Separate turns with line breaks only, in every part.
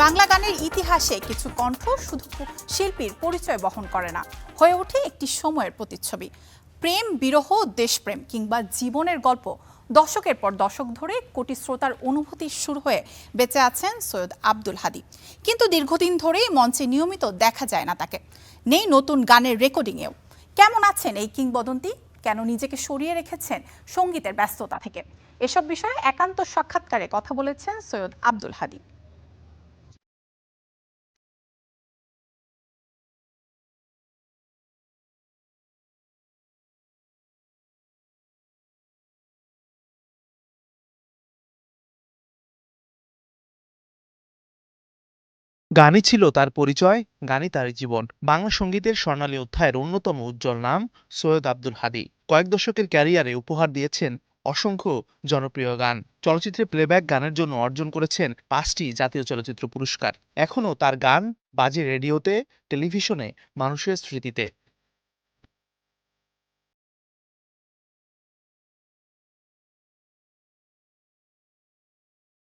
বাংলা গানের ইতিহাসে কিছু কণ্ঠ শুধু শিল্পীর পরিচয় বহন করে না, হয়ে ওঠে একটি সময়ের প্রতিচ্ছবি। প্রেম, বিরহ, দেশপ্রেম কিংবা জীবনের গল্প দশকের পর দশক ধরে কোটি শ্রোতার অনুভূতি শুরু হয়ে বেঁচে আছেন সৈয়দ আব্দুল হাদী। কিন্তু দীর্ঘদিন ধরেই মঞ্চে নিয়মিত দেখা যায় না তাকে, নেই নতুন গানের রেকর্ডিংয়েও। কেমন আছেন এই কিংবদন্তি? কেন নিজেকে সরিয়ে রেখেছেন সঙ্গীতের ব্যস্ততা থেকে? এসব বিষয়ে একান্ত সাক্ষাৎকারে কথা বলেছেন সৈয়দ আব্দুল হাদী।
গানই ছিল তার পরিচয়, গানই তার জীবন। বাংলা সঙ্গীতের স্বর্ণালী অধ্যায়ের অন্যতম উজ্জ্বল নাম সৈয়দ আব্দুল হাদী। কয়েক দশকের ক্যারিয়ারে উপহার দিয়েছেন অসংখ্য জনপ্রিয় গান। চলচ্চিত্রে প্লেব্যাক গানের জন্য অর্জন করেছেন 5টি জাতীয় চলচ্চিত্র পুরস্কার। এখনও তার গান বাজে রেডিওতে, টেলিভিশনে, মানুষের স্মৃতিতে।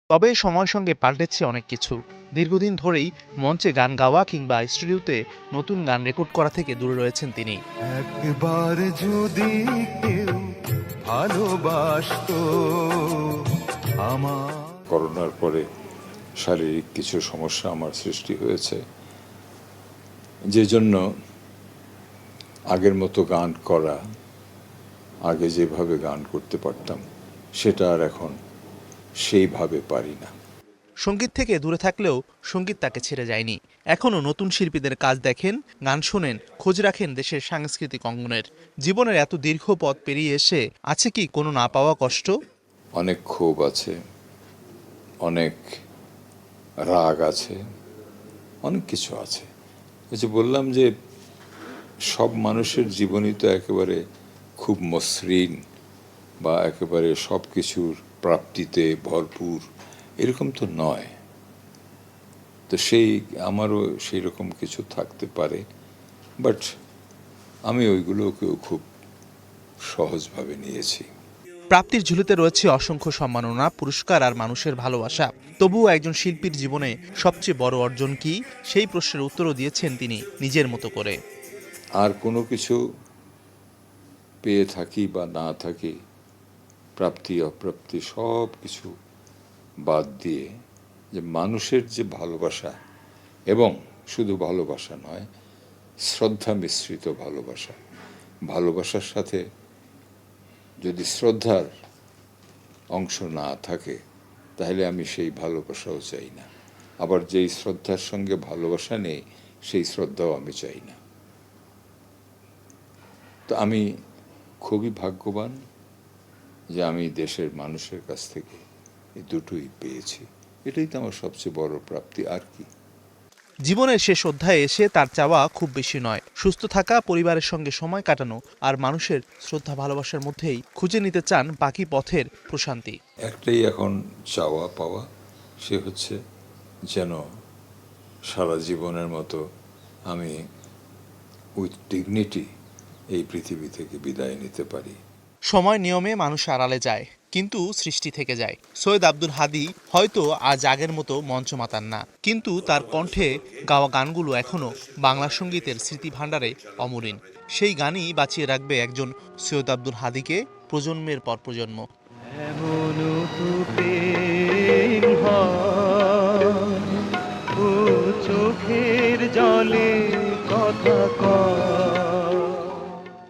তবে সময়ের সঙ্গে পাল্টেছে অনেক কিছু। দীর্ঘদিন ধরেই মঞ্চে গান গাওয়া কিংবা স্টুডিওতে নতুন গান রেকর্ড করা থেকে দূরে রয়েছেন তিনি।
একবার যদি কেউ ভালোবাসতো আমার।
করোনার পরে শারীরিক কিছু সমস্যা আমার সৃষ্টি হয়েছে, যে জন্য আগের মতো গান করা, আগে যেভাবে গান করতে পারতাম সেটা আর এখন সেইভাবে পারি না।
সঙ্গীত থেকে দূরে থাকলেও সঙ্গীত তাকে ছেড়ে যায়নি। এখনও নতুন শিল্পীদের কাজ দেখেন, গান শোনেন, খোঁজ রাখেন দেশের সাংস্কৃতিক অঙ্গনের। জীবনের এত দীর্ঘ পথ পেরিয়ে এসে আছে কি কোনো না পাওয়া কষ্ট?
অনেক ক্ষোভ আছে, অনেক রাগ আছে, অনেক কিছু আছে। ওই যে বললাম যে সব মানুষের জীবনই তো একেবারে খুব মসৃণ বা একেবারে সব কিছুর প্রাপ্তিতে ভরপুর এরকম তো নয়। তো আমারও সেই রকম কিছু থাকতে পারে, বাট আমি ওইগুলোকেও খুব সহজভাবে নিয়েছি।
প্রাপ্তির ঝুলিতে রয়েছে অসংখ্য সম্মাননা, পুরস্কার আর মানুষের ভালোবাসা। তবুও একজন শিল্পীর জীবনে সবচেয়ে বড় অর্জন কি, সেই প্রশ্নের উত্তরও দিয়েছেন তিনি নিজের মতো করে।
আর কোনো কিছু পেয়ে থাকি বা না থাকি, প্রাপ্তি অপ্রাপ্তি সব কিছু বাদ দিয়ে যে মানুষের যে ভালোবাসা, এবং শুধু ভালোবাসা নয়, শ্রদ্ধা মিশ্রিত ভালোবাসা, ভালোবাসার সাথে যদি শ্রদ্ধার অংশ না থাকে তাহলে আমি সেই ভালোবাসাও চাই না। আবার যেই শ্রদ্ধার সঙ্গে ভালোবাসা নেই সেই শ্রদ্ধাও আমি চাই না। তো আমি খুবই ভাগ্যবান যে আমি দেশের মানুষের কাছ থেকে এই দুটোই পেয়েছি। এটাই তো আমার সবচেয়ে বড় প্রাপ্তি। আর কি?
জীবনের শেষ অধ্যায়ে এসে তার চাওয়া খুব বেশি নয়, সুস্থ থাকা, পরিবারের সঙ্গে সময় কাটানো আর মানুষের শ্রদ্ধা ভালোবাসার মধ্যেই খুঁজে নিতে চান বাকি পথের প্রশান্তি।
একটাই এখন চাওয়া পাওয়া, সে হচ্ছে যেন সারা জীবনের মতো আমি উইথ ডিগনিটি এই পৃথিবী থেকে বিদায় নিতে পারি।
সময় নিয়মে মানুষ আড়ালে যায়, কিন্তু সৃষ্টি থেকে যায়। সৈয়দ আব্দুল হাদী হয়তো আজ আগের মতো মঞ্চ মাতান না, কিন্তু তার কণ্ঠে গাওয়া গানগুলো এখনো বাংলা সঙ্গীতের স্মৃতি ভাণ্ডারে অমলিন। সেই গানই বাঁচিয়ে রাখবে একজন সৈয়দ আব্দুল হাদীকে প্রজন্মের পর প্রজন্ম।
এমন তো প্রেম হয়, ও চোখের জলে কথা কয়।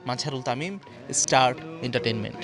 Mazharul Tamim, star entertainment.